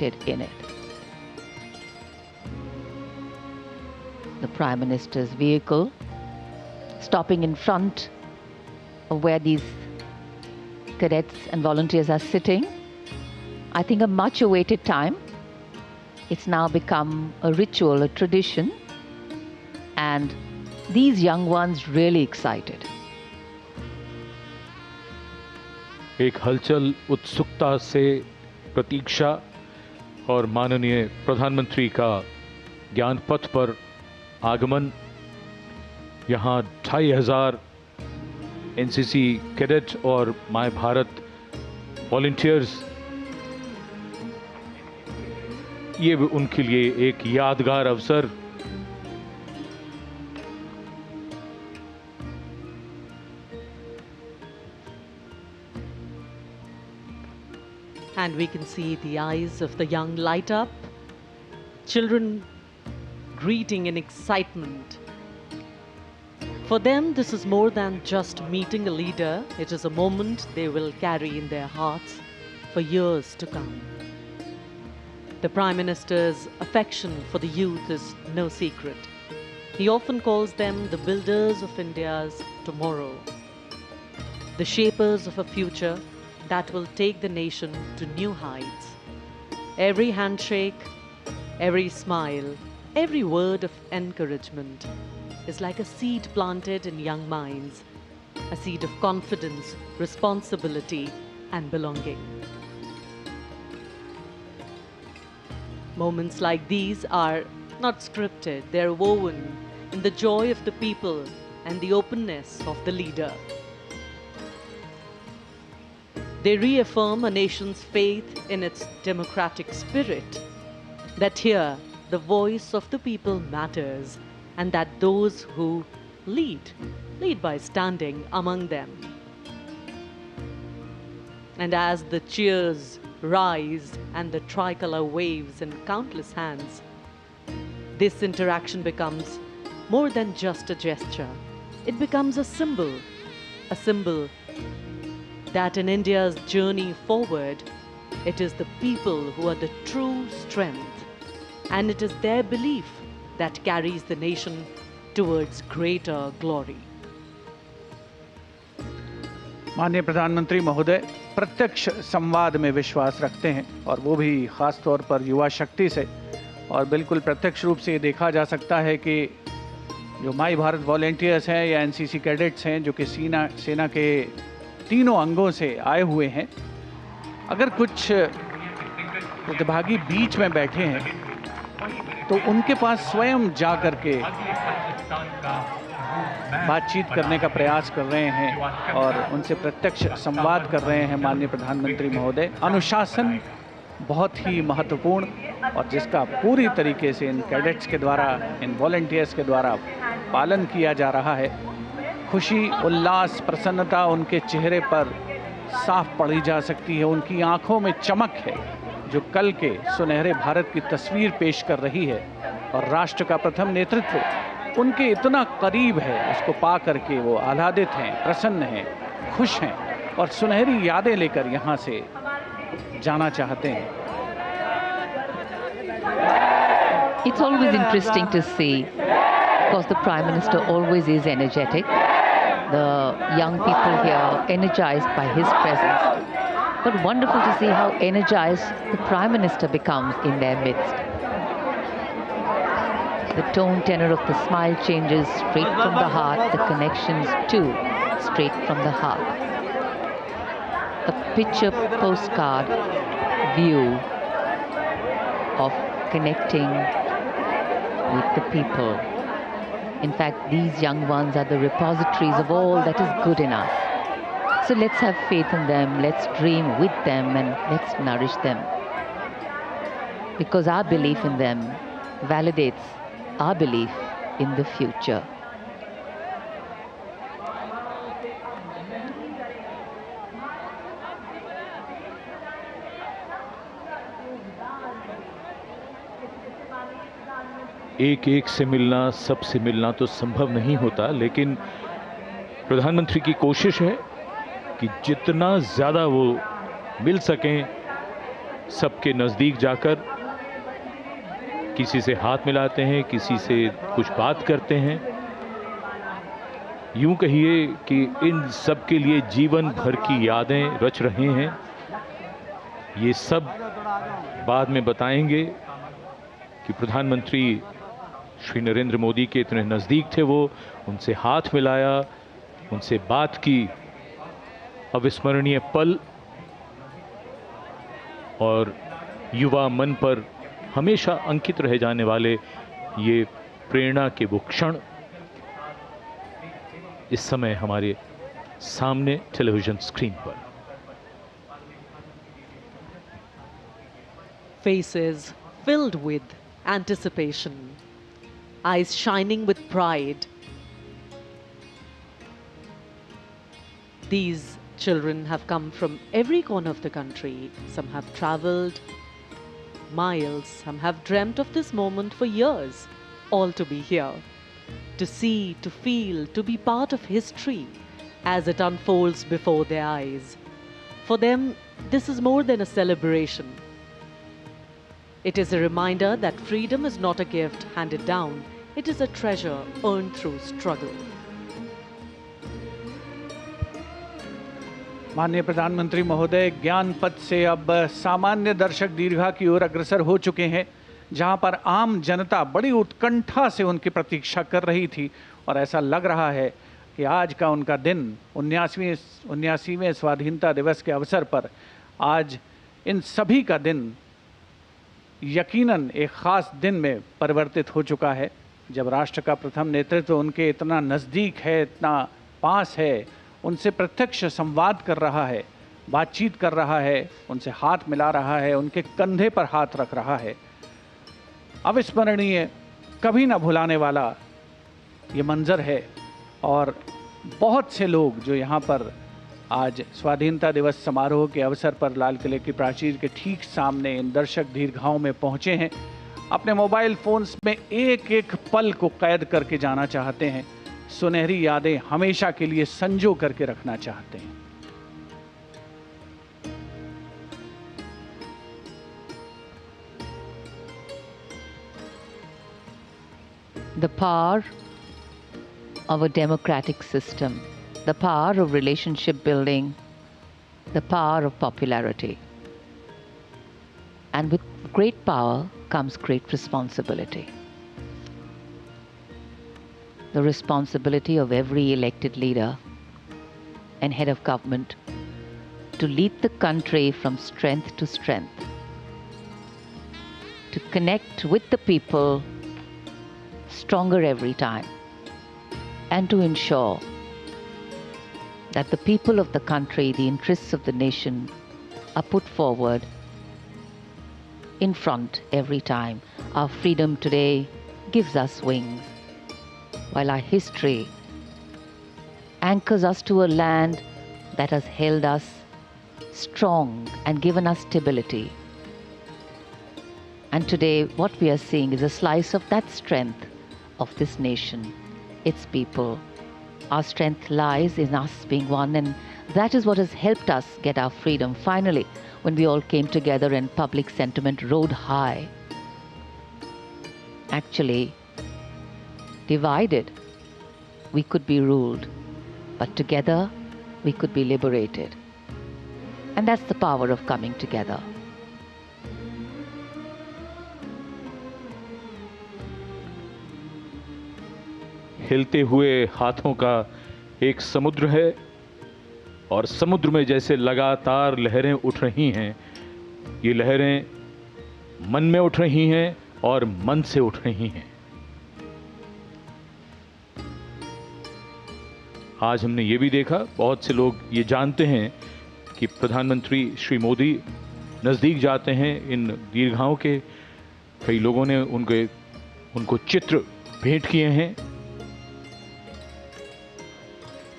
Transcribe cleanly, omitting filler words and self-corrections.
seated in it. The Prime Minister's vehicle stopping in front of where these cadets and volunteers are sitting. I think a much awaited time. It's now become a ritual, a tradition, and these young ones really excited. एक हलचल, उत्सुकता से प्रतीक्षा और माननीय प्रधानमंत्री का ज्ञान पथ पर आगमन। यहाँ 2500 एनसीसी कैडेट और माय भारत वॉलंटियर्स, ये भी उनके लिए एक यादगार अवसर। And we can see the eyes of the young light up, children greeting in excitement. For them, this is more than just meeting a leader. It is a moment they will carry in their hearts for years to come. The Prime Minister's affection for the youth is no secret. He often calls them the builders of India's tomorrow, the shapers of a future that will take the nation to new heights. Every handshake, every smile, every word of encouragement is like a seed planted in young minds, a seed of confidence, responsibility, and belonging. Moments like these are not scripted, they're woven in the joy of the people and the openness of the leader. They reaffirm a nation's faith in its democratic spirit, that here the voice of the people matters, and that those who lead by standing among them. And as the cheers rise and the tricolor waves in countless hands, this interaction becomes more than just a gesture. It becomes a symbol that in India's journey forward, it is the people who are the true strength, and it is their belief that carries the nation towards greater glory. माननीय प्रधानमंत्री महोदय प्रत्यक्ष संवाद में विश्वास रखते हैं, और वो भी खास तौर पर युवा शक्ति से। और बिल्कुल प्रत्यक्ष रूप से ये देखा जा सकता है कि जो माई भारत वॉलंटियर्स हैं या एनसीसी कैडेट्स हैं, जो कि सेना के तीनों अंगों से आए हुए हैं, अगर कुछ प्रतिभागी बीच में बैठे हैं तो उनके पास स्वयं जा कर के बातचीत करने का प्रयास कर रहे हैं और उनसे प्रत्यक्ष संवाद कर रहे हैं। माननीय प्रधानमंत्री महोदय, अनुशासन बहुत ही महत्वपूर्ण, और जिसका पूरी तरीके से इन कैडेट्स के द्वारा, इन वॉलंटियर्स के द्वारा पालन किया जा रहा है। खुशी, उल्लास, प्रसन्नता उनके चेहरे पर साफ पढ़ी जा सकती है। उनकी आंखों में चमक है जो कल के सुनहरे भारत की तस्वीर पेश कर रही है, और राष्ट्र का प्रथम नेतृत्व उनके इतना करीब है, उसको पा करके वो आह्लादित हैं, प्रसन्न हैं, खुश हैं और सुनहरी यादें लेकर यहाँ से जाना चाहते हैं। It's always interesting to see, because the Prime Minister always is energetic. The young people here energized by his presence. But wonderful to see how energized the Prime Minister becomes in their midst. The tone tenor of the smile changes straight from the heart, the connections too straight from the heart. A picture postcard view of connecting with the people. In fact, these young ones are the repositories of all that is good in us. So let's have faith in them, let's dream with them, and let's nourish them. Because our belief in them validates our belief in the future. एक एक से मिलना, सबसे मिलना तो संभव नहीं होता, लेकिन प्रधानमंत्री की कोशिश है कि जितना ज़्यादा वो मिल सकें सबके नज़दीक जाकर किसी से हाथ मिलाते हैं, किसी से कुछ बात करते हैं। यूं कहिए कि इन सब के लिए जीवन भर की यादें रच रहे हैं। ये सब बाद में बताएंगे कि प्रधानमंत्री श्री नरेंद्र मोदी के इतने नज़दीक थे वो, उनसे हाथ मिलाया, उनसे बात की। अविस्मरणीय पल और युवा मन पर हमेशा अंकित रह जाने वाले ये प्रेरणा के वो क्षण इस समय हमारे सामने टेलीविजन स्क्रीन पर। Faces filled with anticipation, eyes shining with pride. These children have come from every corner of the country. Some have traveled miles, some have dreamt of this moment for years, all to be here, to see, to feel, to be part of history as it unfolds before their eyes. For them, this is more than a celebration. It is a reminder that freedom is not a gift handed down, it is a treasure earned through struggle. माननीय प्रधानमंत्री महोदय ज्ञान पथ से अब सामान्य दर्शक दीर्घा की ओर अग्रसर हो चुके हैं, जहां पर आम जनता बड़ी उत्कंठा से उनकी प्रतीक्षा कर रही थी। और ऐसा लग रहा है कि आज का उनका दिन 79वें स्वाधीनता दिवस के अवसर पर आज इन सभी का दिन यकीनन एक ख़ास दिन में परिवर्तित हो चुका है, जब राष्ट्र का प्रथम नेतृत्व उनके इतना नज़दीक है, इतना पास है, उनसे प्रत्यक्ष संवाद कर रहा है, बातचीत कर रहा है, उनसे हाथ मिला रहा है, उनके कंधे पर हाथ रख रहा है। अविस्मरणीय, कभी ना भुलाने वाला ये मंजर है। और बहुत से लोग जो यहाँ पर आज स्वाधीनता दिवस समारोह के अवसर पर लाल किले की प्राचीर के ठीक सामने इन दर्शक दीर्घाओं में पहुँचे हैं, अपने मोबाइल फ़ोन्स में एक एक पल को कैद करके जाना चाहते हैं, सुनहरी यादें हमेशा के लिए संजो करके रखना चाहते हैं। The power of a democratic system, the power of relationship building, the power of popularity. And with great power comes great responsibility. The responsibility of every elected leader and head of government to lead the country from strength to strength, to connect with the people stronger every time, and to ensure that the people of the country, the interests of the nation, are put forward in front every time. Our freedom today gives us wings, while our history anchors us to a land that has held us strong and given us stability. And today what we are seeing is a slice of that strength of this nation, its people. Our strength lies in us being one, and that is what has helped us get our freedom finally, when we all came together and public sentiment rode high. Actually, divided, we could be ruled, but together, we could be liberated. And that's the power of coming together. हिलते हुए हाथों का एक समुद्र है, और समुद्र में जैसे लगातार लहरें उठ रही हैं, ये लहरें मन में उठ रही हैं और मन से उठ रही हैं। आज हमने ये भी देखा, बहुत से लोग ये जानते हैं कि प्रधानमंत्री श्री मोदी नज़दीक जाते हैं इन दीर्घाओं के। कई लोगों ने उनको चित्र भेंट किए हैं।